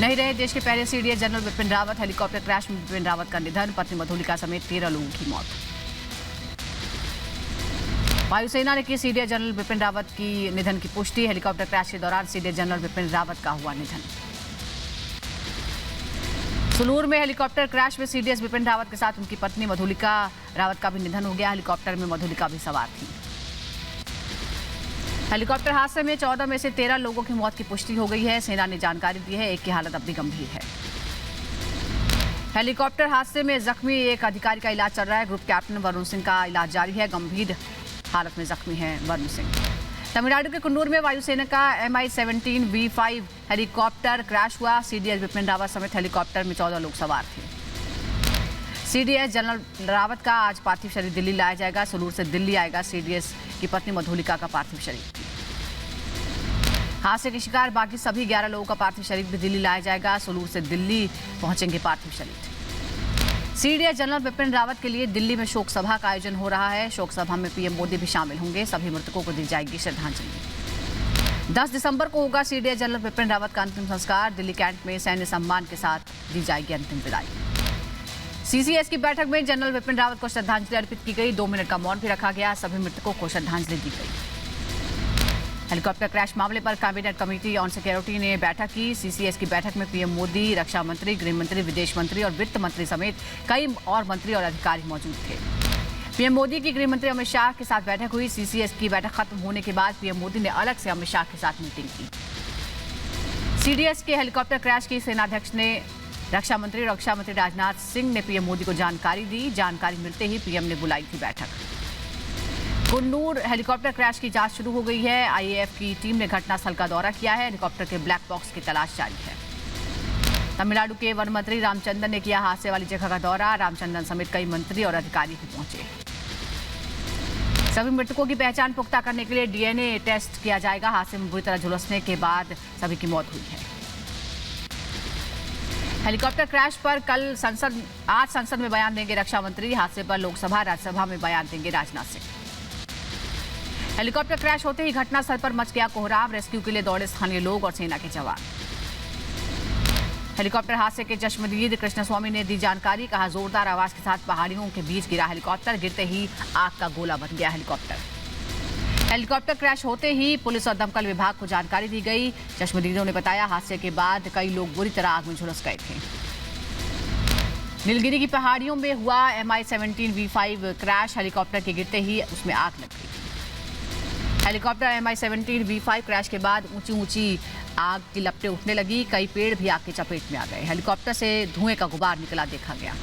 नहीं रहे देश के पहले CDS general Vipin Rawat. Helicopter crash में विपिन रावत का निधन, पत्नी मधुलिका समेत 13 लोगों की मौत। वायुसेना ने की सीडीएस जनरल विपिन रावत की निधन की पुष्टि। हेलीकॉप्टर क्रैश के दौरान सीडीएस जनरल विपिन रावत का हुआ निधन। सुलूर में हेलीकॉप्टर क्रैश में सीडीएस विपिन रावत के साथ उनकी पत्नी मधुलिका रावत का भी निधन हो गया। हेलीकॉप्टर में मधुलिका भी सवार थी। हेलीकॉप्टर हादसे में 14 में से 13 लोगों की मौत की पुष्टि हो गई है। सेना ने जानकारी दी है, एक की हालत अब भी गंभीर है। हेलीकॉप्टर हादसे में जख्मी एक अधिकारी का इलाज चल रहा है। ग्रुप कैप्टन वरुण सिंह का इलाज जारी है, गंभीर हालत में जख्मी है वरुण सिंह। तमिलनाडु के कुन्नूर में वायुसेना का MI-17 V5 हेलीकॉप्टर क्रैश हुआ। सीडीएस विपिन रावत समेत हेलीकॉप्टर में 14 लोग सवार थे। सीडीएस जनरल रावत का आज पार्थिव शरीर दिल्ली लाया जाएगा। सुलूर से दिल्ली आएगा सीडीएस की पत्नी मधुलिका का पार्थिव शरीर। हादसे के शिकार बाकी सभी 11 लोगों का पार्थिव शरीर भी दिल्ली लाया जाएगा। सुलूर से दिल्ली पहुंचेंगे पार्थिव शरीर। सीडीएस जनरल विपिन रावत के लिए दिल्ली में शोक सभा का आयोजन हो रहा है। शोक सभा में पीएम मोदी भी शामिल होंगे। सभी मृतकों को दी जाएगी श्रद्धांजलि। 10 दिसंबर को होगा सीडीएस जनरल विपिन रावत का अंतिम संस्कार। दिल्ली कैंट में सैन्य सम्मान के साथ दी जाएगी अंतिम विदाई। सीसीएस की बैठक में जनरल विपिन रावत को श्रद्धांजलि अर्पित की गई। 2 मिनट का मौन भी रखा गया। सभी मृतकों को श्रद्धांजलि दी गई। हेलीकॉप्टर क्रैश मामले पर कैबिनेट कमेटी ऑन सिक्योरिटी ने बैठक की। सीसीएस की बैठक में पीएम मोदी, रक्षा मंत्री, गृह मंत्री, विदेश मंत्री और वित्त मंत्री समेत कई और मंत्री और अधिकारी मौजूद थे। पीएम मोदी की गृह मंत्री अमित शाह के साथ बैठक हुई। सीसीएस की बैठक खत्म होने के बाद पीएम मोदी ने अलग से अमित शाह के साथ मीटिंग की। सीडीएस के हेलीकॉप्टर क्रैश की सेनाध्यक्ष ने रक्षा मंत्री राजनाथ सिंह ने पीएम मोदी को जानकारी दी। जानकारी मिलते ही पीएम ने बुलाई थी बैठक। कुन्नूर हेलीकॉप्टर क्रैश की जांच शुरू हो गई है। आईएएफ की टीम ने घटनास्थल का दौरा किया है। हेलीकॉप्टर के ब्लैक बॉक्स की तलाश जारी है। तमिलनाडु के वन मंत्री रामचंद्रन ने किया हादसे वाली जगह का दौरा। रामचंद्रन समेत कई मंत्री और अधिकारी भी पहुंचे। सभी मृतकों की पहचान पुख्ता करने के लिए डीएनए टेस्ट किया जाएगा। हादसे में बुरी तरह झुलसने के बाद सभी की मौत हुई है। हेलीकॉप्टर क्रैश पर आज संसद में बयान देंगे रक्षा मंत्री। हादसे पर लोकसभा राज्यसभा में बयान देंगे राजनाथ सिंह। हेलीकॉप्टर क्रैश होते ही घटनास्थल पर मच गया कोहराम। रेस्क्यू के लिए दौड़े स्थानीय लोग और सेना के जवान। हेलीकॉप्टर हादसे के चश्मदीद कृष्णस्वामी ने दी जानकारी। कहा, जोरदार आवाज के साथ पहाड़ियों के बीच गिरा हेलीकॉप्टर। गिरते ही आग का गोला बन गया हेलीकॉप्टर क्रैश होते ही पुलिस और दमकल विभाग को जानकारी दी गई। चश्मदीदों ने बताया, हादसे के बाद कई लोग बुरी तरह आग में झुलस गए थे। नीलगिरी की पहाड़ियों में हुआ MI-17 V5 क्रैश। हेलीकॉप्टर के गिरते ही उसमें आग लग गई। हेलीकॉप्टर MI-17 V5 क्रैश के बाद ऊंची आग की लपटें उठने लगी। कई पेड़ भी आग की चपेट में आ गए। हेलीकॉप्टर से धुएं का गुबार निकला देखा गया।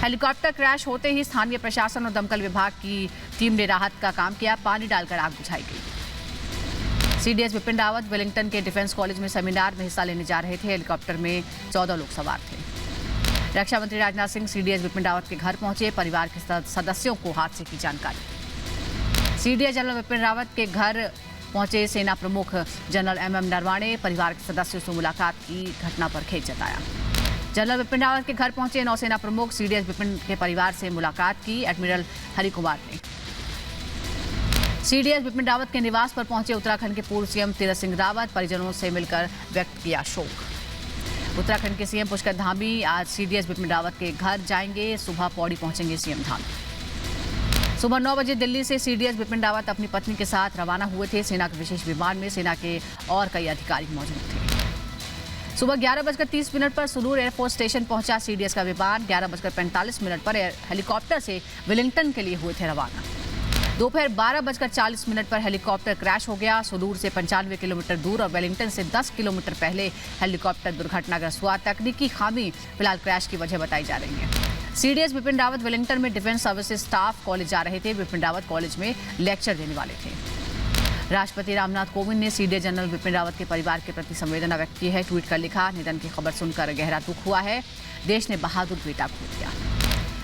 हेलीकॉप्टर क्रैश होते ही स्थानीय प्रशासन और दमकल विभाग की टीम ने राहत का काम किया। पानी डालकर आग बुझाई गई। सीडीएस विपिन रावत वेलिंगटन के डिफेंस कॉलेज में सेमिनार में हिस्सा लेने जा रहे थे। हेलीकॉप्टर में 14 लोग सवार थे। रक्षा मंत्री राजनाथ सिंह सीडीएस विपिन रावत के घर पहुंचे। परिवार के सदस्यों को हादसे की जानकारी दी। सीडीएस जनरल विपिन रावत के घर पहुंचे सेना प्रमुख जनरल MM नरवाणे। परिवार के सदस्यों से मुलाकात की। घटना पर खेद जताया। जनरल विपिन रावत के घर पहुंचे नौसेना प्रमुख। सीडीएस विपिन के परिवार से मुलाकात की एडमिरल हरि कुमार ने। सीडीएस विपिन रावत के निवास पर पहुंचे उत्तराखंड के पूर्व सीएम तीरथ सिंह रावत। परिजनों से मिलकर व्यक्त किया शोक। उत्तराखंड के सीएम पुष्कर धामी आज सीडीएस विपिन रावत के घर जाएंगे। सुबह पौड़ी पहुंचेंगे सीएम धामी। सुबह 9 बजे दिल्ली से सीडीएस विपिन रावत अपनी पत्नी के साथ रवाना हुए थे। सेना के विशेष विमान में सेना के और कई अधिकारी मौजूद थे। सुबह 11:30 पर सुलूर एयरफोर्स स्टेशन पहुंचा सीडीएस का विमान। 11:45 पर हेलीकॉप्टर से वेलिंगटन के लिए हुए थे रवाना। दोपहर 12:40 पर हेलीकॉप्टर क्रैश हो गया। सुलूर से 95 किलोमीटर दूर और वेलिंगटन से 10 किलोमीटर पहले हेलीकॉप्टर दुर्घटनाग्रस्त हुआ। तकनीकी खामी फिलहाल क्रैश की वजह बताई जा रही है। सीडीएस विपिन रावत वेलिंगटन में डिफेंस सर्विसेज स्टाफ कॉलेज जा रहे थे। विपिन रावत कॉलेज में लेक्चर देने वाले थे। राष्ट्रपति रामनाथ कोविंद ने सीडीएस जनरल विपिन रावत के परिवार के प्रति संवेदना व्यक्त की है। ट्वीट कर लिखा, निधन की खबर सुनकर गहरा दुख हुआ है। देश ने बहादुर बेटा खो दिया।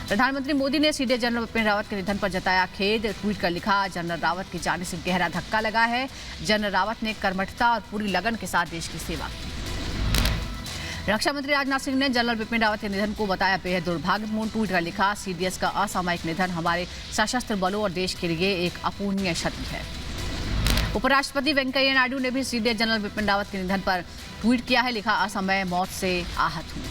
प्रधानमंत्री मोदी ने सीडीएस जनरल विपिन रावत के निधन पर जताया खेद। ट्वीट कर लिखा, जनरल रावत के जाने से गहरा धक्का लगा है। जनरल रावत ने कर्मठता और पूरी लगन के साथ देश की सेवा की। रक्षा मंत्री राजनाथ सिंह ने जनरल विपिन रावत के निधन को बताया बेहद दुर्भाग्यपूर्ण। ट्वीट कर लिखा, सीडीएस का असामयिक निधन हमारे सशस्त्र बलों और देश के लिए एक अपूरणीय क्षति है। उपराष्ट्रपति वेंकैया नायडू ने भी सीडीएस जनरल बिपिन रावत के निधन पर ट्वीट किया है। लिखा, असमय मौत से आहत हूं।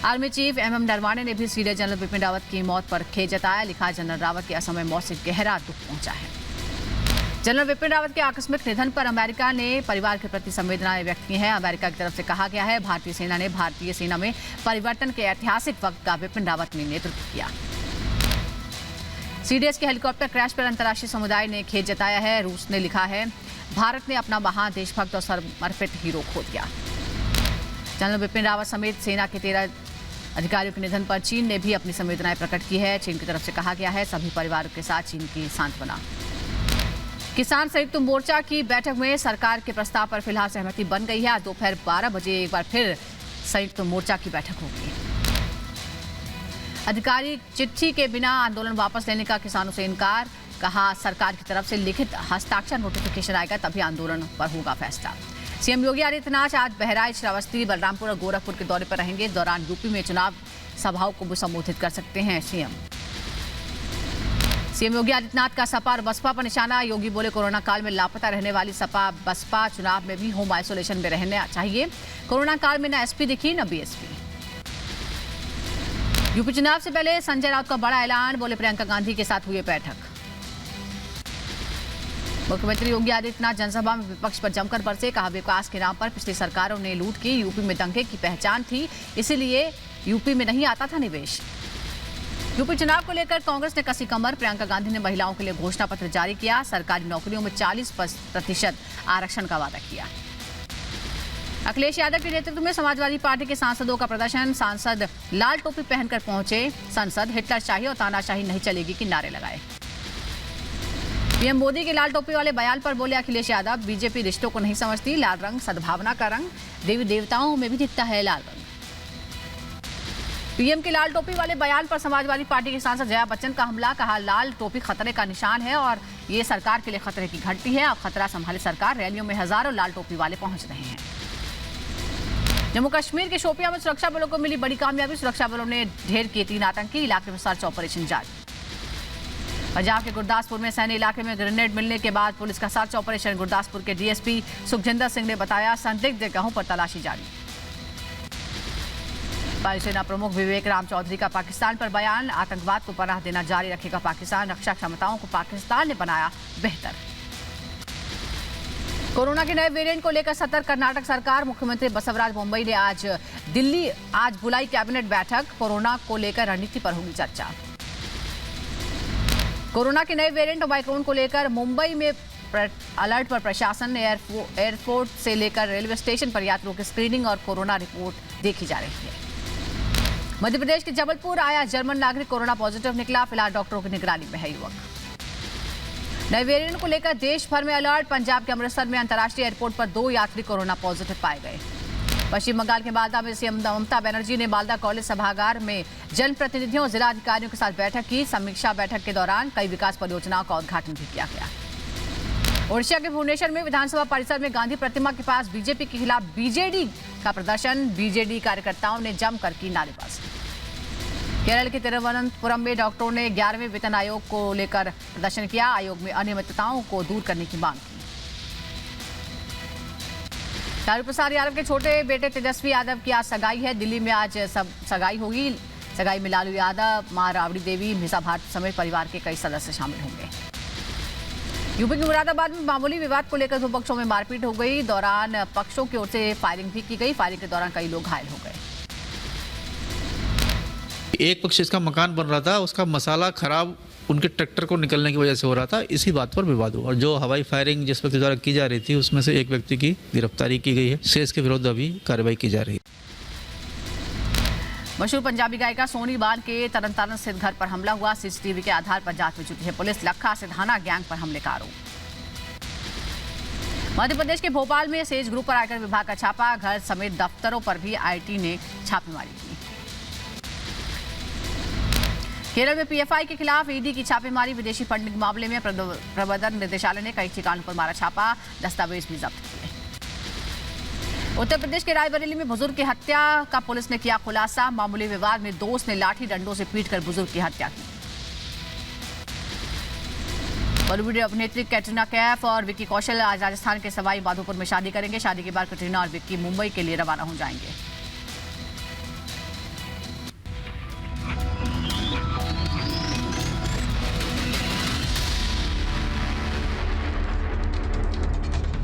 आर्मी चीफ एमएम नरवाणे ने भी सीडीएस जनरल बिपिन रावत की मौत पर खेद जताया। लिखा, जनरल रावत की असमय मौत से गहरा दुख पहुंचा है। जनरल बिपिन रावत के आकस्मिक निधन पर अमेरिका ने परिवार के प्रति संवेदनाएं व्यक्त की हैं। अमेरिका की तरफ से कहा गया है, भारतीय सेना ने भारतीय सेना में परिवर्तन के ऐतिहासिक वक्त का बिपिन रावत ने नेतृत्व किया। सीडीएस के हेलीकॉप्टर क्रैश पर अंतर्राष्ट्रीय समुदाय ने खेद जताया है। रूस ने लिखा है, भारत ने अपना महान देशभक्त और समर्पित हीरो खो दिया। जनरल बिपिन रावत समेत सेना के 13 अधिकारियों के निधन पर चीन ने भी अपनी संवेदनाएं प्रकट की है। चीन की तरफ से कहा गया है, सभी परिवारों के साथ चीन की सांत्वना। किसान संयुक्त मोर्चा की बैठक में सरकार के प्रस्ताव पर फिलहाल सहमति बन गई है। आज दोपहर 12 बजे एक बार फिर संयुक्त मोर्चा की बैठक होगी। आधिकारिक चिट्ठी के बिना आंदोलन वापस लेने का किसानों से इनकार। कहा, सरकार की तरफ से लिखित हस्ताक्षर नोटिफिकेशन आएगा तभी आंदोलन पर होगा फैसला। सीएम योगी आदित्यनाथ आज बहराइच, श्रावस्ती, बलरामपुर और गोरखपुर के दौरे पर रहेंगे। इस दौरान यूपी में चुनाव सभाओं को भी संबोधित कर सकते हैं सीएम योगी आदित्यनाथ का सपा और बसपा पर निशाना। योगी बोले, कोरोना काल में लापता रहने वाली सपा बसपा चुनाव में भी होम आइसोलेशन में रहना चाहिए। कोरोना काल में न एसपी दिखी न बीएसपी। यूपी चुनाव से पहले संजय राउत का बड़ा ऐलान। बोले, प्रियंका गांधी के साथ हुई बैठक। मुख्यमंत्री योगी आदित्यनाथ जनसभा में विपक्ष पर जमकर बरसे। कहा, विकास के नाम पर पिछली सरकारों ने लूट की। यूपी में दंगे की पहचान थी, इसीलिए यूपी में नहीं आता था निवेश। यूपी चुनाव को लेकर कांग्रेस ने कसी कमर। प्रियंका गांधी ने महिलाओं के लिए घोषणा पत्र जारी किया। सरकारी नौकरियों में 40% आरक्षण का वादा किया। अखिलेश यादव के नेतृत्व में समाजवादी पार्टी के सांसदों का प्रदर्शन। सांसद लाल टोपी पहनकर पहुंचे संसद। हिटलरशाही और तानाशाही नहीं चलेगी के नारे लगाए। पीएम मोदी के लाल टोपी वाले बयान पर बोले अखिलेश यादव, बीजेपी रिश्तों को नहीं समझती। लाल रंग सद्भावना का रंग, देवी देवताओं में भी दिखता है लाल रंग। पीएम के लाल टोपी वाले बयान पर समाजवादी पार्टी के सांसद जया बच्चन का हमला। कहा, लाल टोपी खतरे का निशान है और ये सरकार के लिए खतरे की घंटी है। अब खतरा संभाले सरकार। रैलियों में हजारों लाल टोपी वाले पहुंच रहे हैं। जम्मू कश्मीर के शोपियां में सुरक्षा बलों को मिली बड़ी कामयाबी। सुरक्षा बलों ने ढेर किए 3 आतंकी। इलाके में सर्च ऑपरेशन जारी। पंजाब के गुरदासपुर में सैन्य इलाके में ग्रेनेड मिलने के बाद पुलिस का सर्च ऑपरेशन। गुरदासपुर के डीएसपी सुखजिंदर सिंह ने बताया, संदिग्ध जगहों पर तलाशी जारी। वायुसेना प्रमुख विवेक राम चौधरी का पाकिस्तान पर बयान। आतंकवाद को पनाह देना जारी रखेगा पाकिस्तान। रक्षा क्षमताओं को पाकिस्तान ने बनाया बेहतर। कोरोना के नए वेरिएंट को लेकर सतर्क कर्नाटक सरकार। मुख्यमंत्री बसवराज बोम्मई ने आज बुलाई कैबिनेट बैठक। कोरोना को लेकर रणनीति पर होगी चर्चा। कोरोना के नए वेरिएंट ओमाइक्रोन को लेकर मुंबई में अलर्ट पर प्रशासन। एयरपोर्ट से लेकर रेलवे स्टेशन पर यात्रियों की स्क्रीनिंग और कोरोना रिपोर्ट देखी जा रही है। मध्य प्रदेश के जबलपुर आया जर्मन नागरिक कोरोना पॉजिटिव निकला। फिलहाल डॉक्टरों की निगरानी में है युवक। नए वेरिएंट को लेकर देश भर में अलर्ट। पंजाब के अमृतसर में अंतर्राष्ट्रीय एयरपोर्ट पर 2 यात्री कोरोना पॉजिटिव पाए गए। पश्चिम बंगाल के मालदा में सीएम ममता बनर्जी ने मालदा कॉलेज सभागार में जनप्रतिनिधियों और जिला अधिकारियों के साथ बैठक की। समीक्षा बैठक के दौरान कई विकास परियोजनाओं का उद्घाटन भी किया गया। ओडिशा के भुवनेश्वर में विधानसभा परिसर में गांधी प्रतिमा के पास बीजेपी के खिलाफ बीजेडी का प्रदर्शन। बीजेडी कार्यकर्ताओं ने जमकर की नारेबाजी। केरल के तिरुवनंतपुरम में डॉक्टरों ने 11वें वेतन आयोग को लेकर प्रदर्शन किया। आयोग में अनियमितताओं को दूर करने की मांग की। लालू प्रसाद यादव के छोटे बेटे तेजस्वी यादव की आज सगाई है। दिल्ली में आज सगाई होगी। सगाई में लालू यादव, मां राबड़ी देवी, मीसा भारती समेत परिवार के कई सदस्य शामिल होंगे। यूपी के मुरादाबाद में मामूली विवाद को लेकर 2 पक्षों में मारपीट हो गई। दौरान पक्षों की ओर से फायरिंग भी की गई। फायरिंग के दौरान कई लोग घायल हो गए। एक पक्ष इसका मकान बन रहा था, उसका मसाला खराब उनके ट्रैक्टर को निकलने की वजह से हो रहा था। इसी बात पर विवाद हुआ और जो हवाई फायरिंग जिस व्यक्ति द्वारा की जा रही थी उसमें से एक व्यक्ति की गिरफ्तारी की गई है। शेष के विरुद्ध अभी कार्रवाई की जा रही है। मशहूर पंजाबी गायिका सोनी बान के तरनतारन स्थित घर पर हमला हुआ। सीसीटीवी के आधार पर जांच में जुटी है पुलिस। लखा सिधाना गैंग पर हमले का आरोप। मध्य प्रदेश के भोपाल में सेज ग्रुप पर आयकर विभाग का छापा। घर समेत दफ्तरों पर भी आईटी ने छापेमारी की। केरल में पीएफआई के खिलाफ ईडी की छापेमारी। विदेशी फंडिंग मामले में प्रवर्तन निदेशालय ने कई ठिकानों पर मारा छापा। दस्तावेज भी जब्त किए। उत्तर प्रदेश के रायबरेली में बुजुर्ग की हत्या का पुलिस ने किया खुलासा। मामूली विवाद में दोस्त ने लाठी डंडों से पीटकर बुजुर्ग की हत्या की। बॉलीवुड अभिनेत्री कैटरीना कैफ और विक्की कौशल आज राजस्थान के सवाई माधोपुर में शादी करेंगे। शादी के बाद कैटरीना और विक्की मुंबई के लिए रवाना हो जाएंगे।